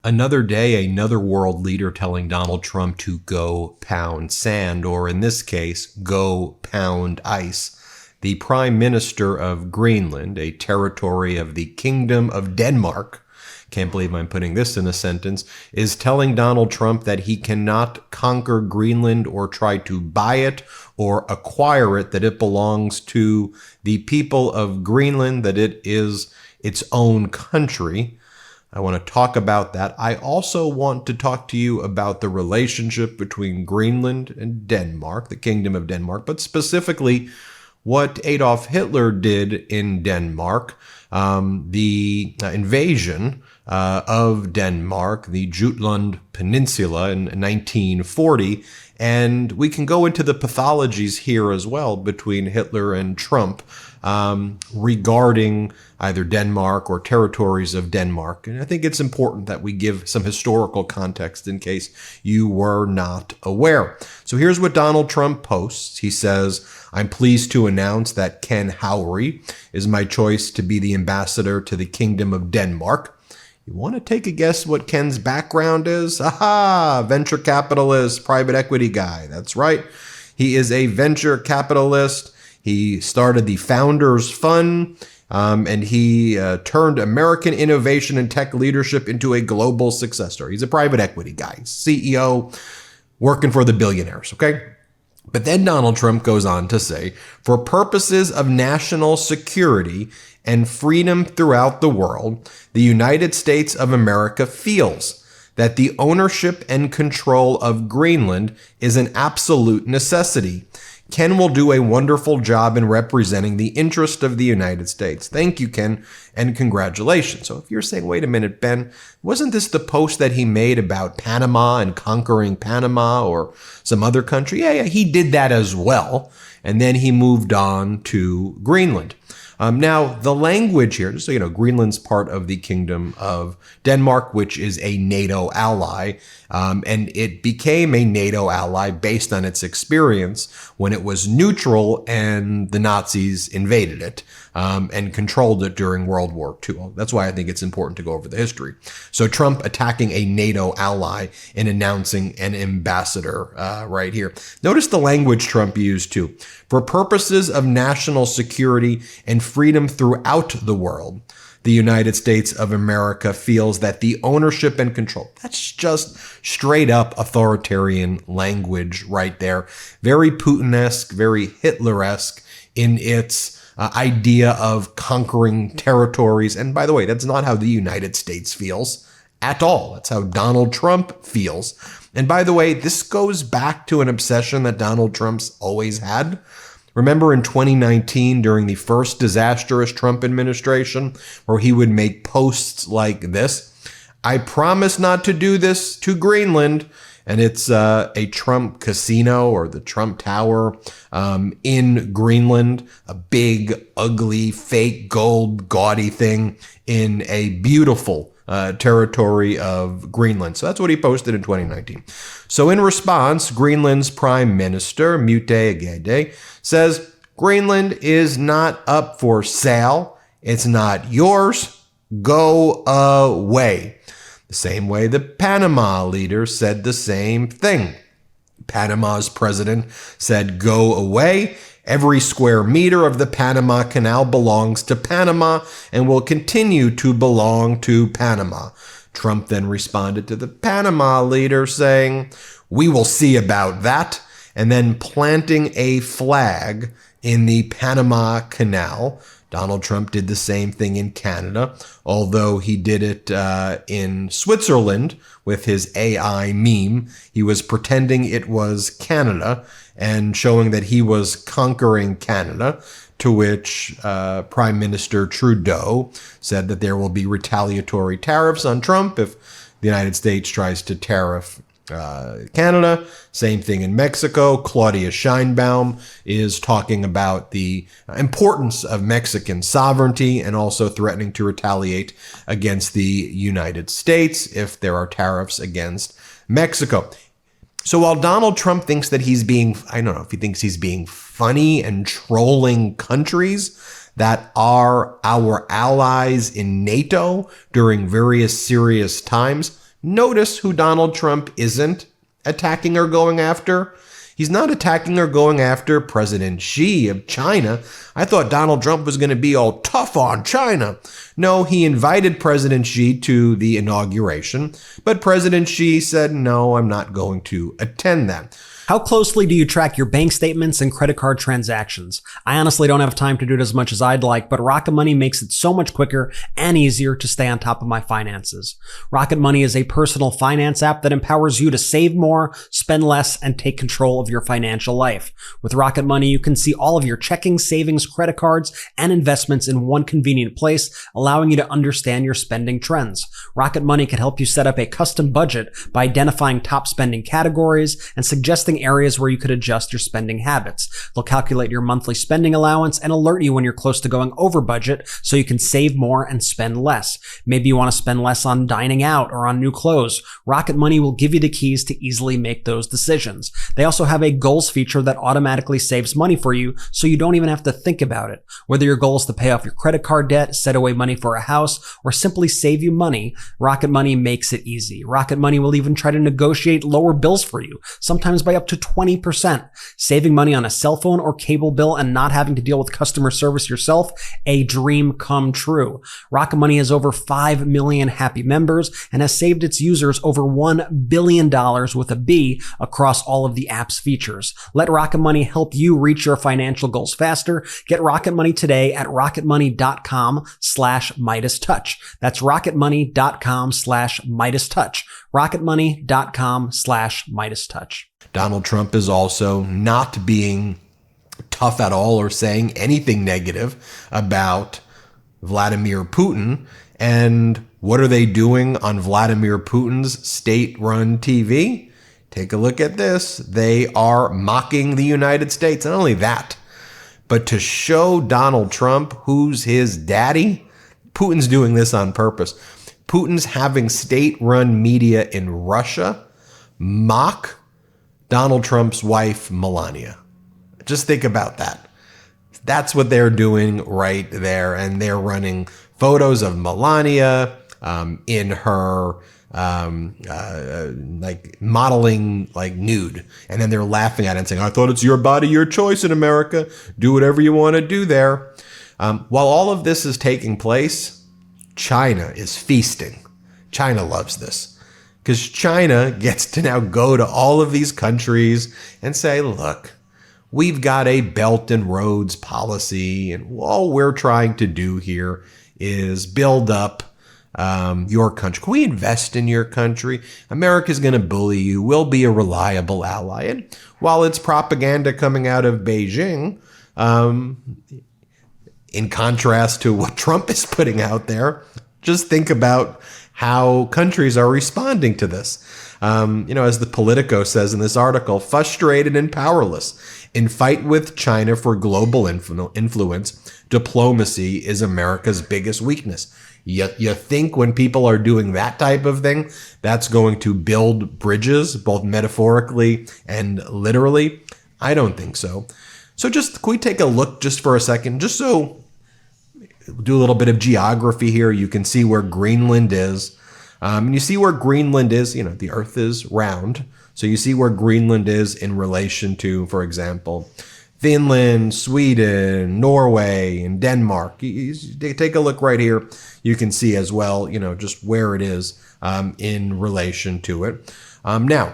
Another day, another world leader telling Donald Trump to go pound sand, or in this case, go pound ice. The Prime Minister of Greenland, a territory of the Kingdom of Denmark, can't believe I'm putting this in a sentence, is telling Donald Trump that he cannot conquer Greenland or try to buy it or acquire it, that it belongs to the people of Greenland, that it is its own country. I want to talk about that. I also want to talk to you about the relationship between Greenland and Denmark, the Kingdom of Denmark, but specifically what Adolf Hitler did in Denmark, the invasion of Denmark, the Jutland Peninsula in 1940. And we can go into the pathologies here as well between Hitler and Trump regarding either Denmark or territories of Denmark. And I think it's important that we give some historical context in case you were not aware. So here's what Donald Trump posts. He says, "I'm pleased to announce that Ken Howry is my choice to be the ambassador to the Kingdom of Denmark." You want to take a guess what Ken's background is? Aha! Venture capitalist, private equity guy. That's right. He is a venture capitalist. He started the Founders Fund, and he turned American innovation and tech leadership into a global success story. He's a private equity guy, CEO, working for the billionaires, okay? But then Donald Trump goes on to say, "For purposes of national security and freedom throughout the world, the United States of America feels that the ownership and control of Greenland is an absolute necessity. Ken will do a wonderful job in representing the interest of the United States. Thank you, Ken, and congratulations." So if you're saying, wait a minute, Ben, wasn't this the post that he made about Panama and conquering Panama or some other country? Yeah, he did that as well. And then he moved on to Greenland. Now, the language here, just so you know, Greenland's part of the Kingdom of Denmark, which is a NATO ally, and it became a NATO ally based on its experience when it was neutral and the Nazis invaded it and controlled it during World War II. That's why I think it's important to go over the history. So Trump attacking a NATO ally and announcing an ambassador right here. Notice the language Trump used too. "For purposes of national security and freedom throughout the world, the United States of America feels that the ownership and control." That's just straight up authoritarian language right there. Very Putin-esque, very Hitler-esque in its idea of conquering territories. And by the way, that's not how the United States feels at all. That's how Donald Trump feels. And by the way, this goes back to an obsession that Donald Trump's always had. Remember in 2019, during the first disastrous Trump administration, where he would make posts like this, "I promise not to do this to Greenland." And it's a Trump casino or the Trump Tower in Greenland, a big, ugly, fake gold, gaudy thing in a beautiful territory of Greenland. So that's what he posted in 2019. So in response, Greenland's Prime Minister, Mute Gede, says, "Greenland is not up for sale. It's not yours. Go away." The same way the Panama leader said the same thing. Panama's president said, "Go away. Every square meter of the Panama Canal belongs to Panama and will continue to belong to Panama." Trump then responded to the Panama leader saying, "We will see about that," and then planting a flag in the Panama Canal. Donald Trump did the same thing in Canada, although he did it in Switzerland with his AI meme. He was pretending it was Canada and showing that he was conquering Canada, to which Prime Minister Trudeau said that there will be retaliatory tariffs on Trump if the United States tries to tariff Canada. Same thing in Mexico. Claudia Sheinbaum is talking about the importance of Mexican sovereignty and also threatening to retaliate against the United States if there are tariffs against Mexico. So while Donald Trump thinks that he's being, I don't know if he thinks he's being funny and trolling countries that are our allies in NATO during various serious times, Notice who Donald Trump isn't attacking or going after. He's not attacking or going after President Xi of China. I thought Donald Trump was going to be all tough on China. No, he invited President Xi to the inauguration, but President Xi said, no, I'm not going to attend that. How closely do you track your bank statements and credit card transactions? I honestly don't have time to do it as much as I'd like, but Rocket Money makes it so much quicker and easier to stay on top of my finances. Rocket Money is a personal finance app that empowers you to save more, spend less, and take control of your financial life. With Rocket Money, you can see all of your checking, savings, credit cards, and investments in one convenient place, allowing you to understand your spending trends. Rocket Money can help you set up a custom budget by identifying top spending categories and suggesting areas where you could adjust your spending habits. They'll calculate your monthly spending allowance and alert you when you're close to going over budget so you can save more and spend less. Maybe you want to spend less on dining out or on new clothes. Rocket Money will give you the keys to easily make those decisions. They also have a goals feature that automatically saves money for you so you don't even have to think about it. Whether your goal is to pay off your credit card debt, set away money for a house, or simply save you money, Rocket Money makes it easy. Rocket Money will even try to negotiate lower bills for you, sometimes by up to 20%. Saving money on a cell phone or cable bill and not having to deal with customer service yourself, a dream come true. Rocket Money has over 5 million happy members and has saved its users over $1 billion with a B across all of the app's features. Let Rocket Money help you reach your financial goals faster. Get Rocket Money today at rocketmoney.com/MeidasTouch. That's rocketmoney.com/MeidasTouch. rocketmoney.com/MeidasTouch. Donald Trump is also not being tough at all or saying anything negative about Vladimir Putin. And what are they doing on Vladimir Putin's state-run TV? Take a look at this. They are mocking the United States. Not only that, but to show Donald Trump who's his daddy, Putin's doing this on purpose. Putin's having state-run media in Russia mock Donald Trump's wife, Melania. Just think about that. That's what they're doing right there. And they're running photos of Melania in her like modeling like nude. And then they're laughing at it and saying, I thought it's your body, your choice in America. Do whatever you want to do there. While all of this is taking place, China is feasting. China loves this. Because China gets to now go to all of these countries and say, look, we've got a Belt and Roads policy, and all we're trying to do here is build up your country. Can we invest in your country? America's going to bully you. We'll be a reliable ally. And while it's propaganda coming out of Beijing, in contrast to what Trump is putting out there, just think about how countries are responding to this. As the Politico says in this article, frustrated and powerless. In fight with China for global influence, diplomacy is America's biggest weakness. You think when people are doing that type of thing, that's going to build bridges, both metaphorically and literally? I don't think so. So can we take a look just for a second, just so do a little bit of geography here. You can see where Greenland is. And you see where Greenland is, the earth is round. So you see where Greenland is in relation to, for example, Finland, Sweden, Norway, and Denmark. You take a look right here. You can see as well, just where it is in relation to it. Now,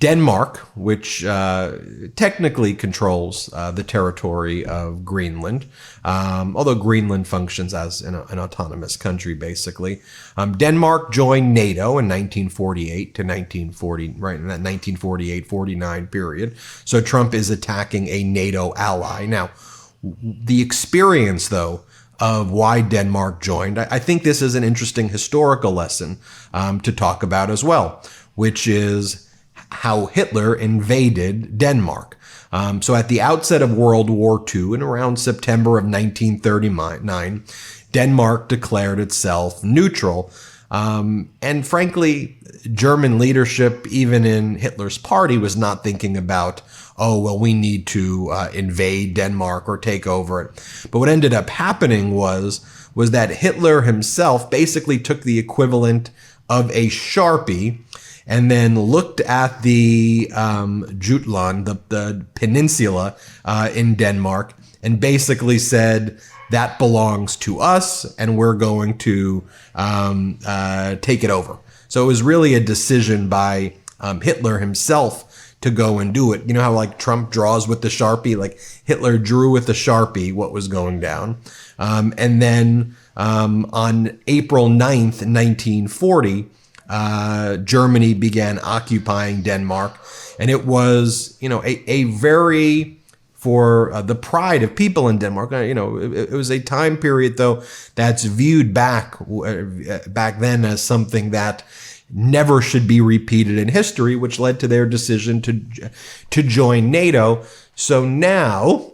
Denmark, which technically controls the territory of Greenland, although Greenland functions as an autonomous country, basically. Denmark joined NATO in 1948 to 1940, right in that 1948-49 period. So Trump is attacking a NATO ally. Now, the experience, though, of why Denmark joined, I think this is an interesting historical lesson to talk about as well, which is how Hitler invaded Denmark. So at the outset of World War II, in around September of 1939, Denmark declared itself neutral. And frankly, German leadership, even in Hitler's party, was not thinking about, we need to invade Denmark or take over it. But what ended up happening was that Hitler himself basically took the equivalent of a Sharpie and then looked at the Jutland, the peninsula in Denmark, and basically said, that belongs to us and we're going to take it over. So it was really a decision by Hitler himself to go and do it. You know how like Trump draws with the Sharpie? Like Hitler drew with the Sharpie what was going down. And then on April 9th, 1940, Germany began occupying Denmark. And it was, you know, a very, for the pride of people in Denmark, you know, it was a time period, though, that's viewed back then as something that never should be repeated in history, which led to their decision to join NATO. So now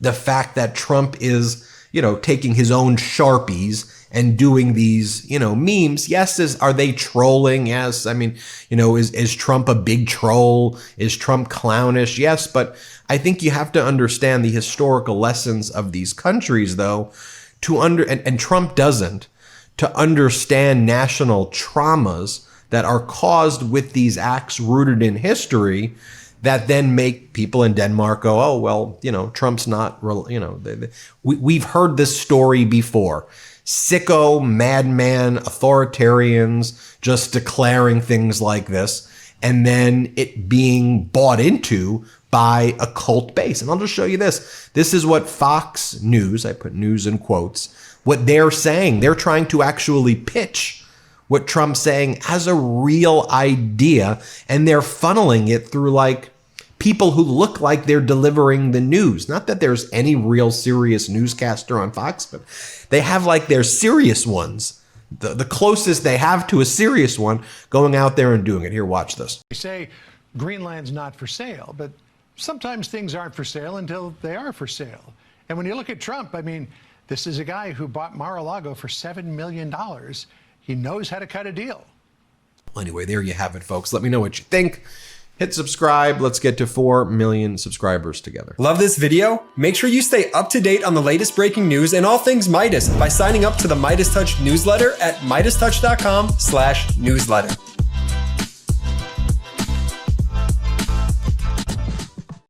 the fact that Trump is, you know, taking his own Sharpies and doing these, you know, memes, yes, are they trolling? Yes. I mean, you know, is Trump a big troll? Is Trump clownish? Yes. But I think you have to understand the historical lessons of these countries, though, and Trump doesn't, to understand national traumas that are caused with these acts rooted in history that then make people in Denmark go, oh, well, you know, Trump's not, you know, we've heard this story before. Sicko, madman, authoritarians just declaring things like this, and then it being bought into by a cult base. And I'll just show you this. This is what Fox News, I put news in quotes, what they're saying. They're trying to actually pitch what Trump's saying as a real idea, and they're funneling it through like people who look like they're delivering the news. Not that there's any real serious newscaster on Fox, but they have like their serious ones, the closest they have to a serious one, going out there and doing it. Here, watch this. They say Greenland's not for sale, but sometimes things aren't for sale until they are for sale. And when you look at Trump, I mean, this is a guy who bought Mar-a-Lago for $7 million. He knows how to cut a deal. Well, anyway, there you have it, folks. Let me know what you think. Hit subscribe. Let's get to 4 million subscribers together. Love this video? Make sure you stay up to date on the latest breaking news and all things Midas by signing up to the MeidasTouch newsletter at MeidasTouch.com/newsletter.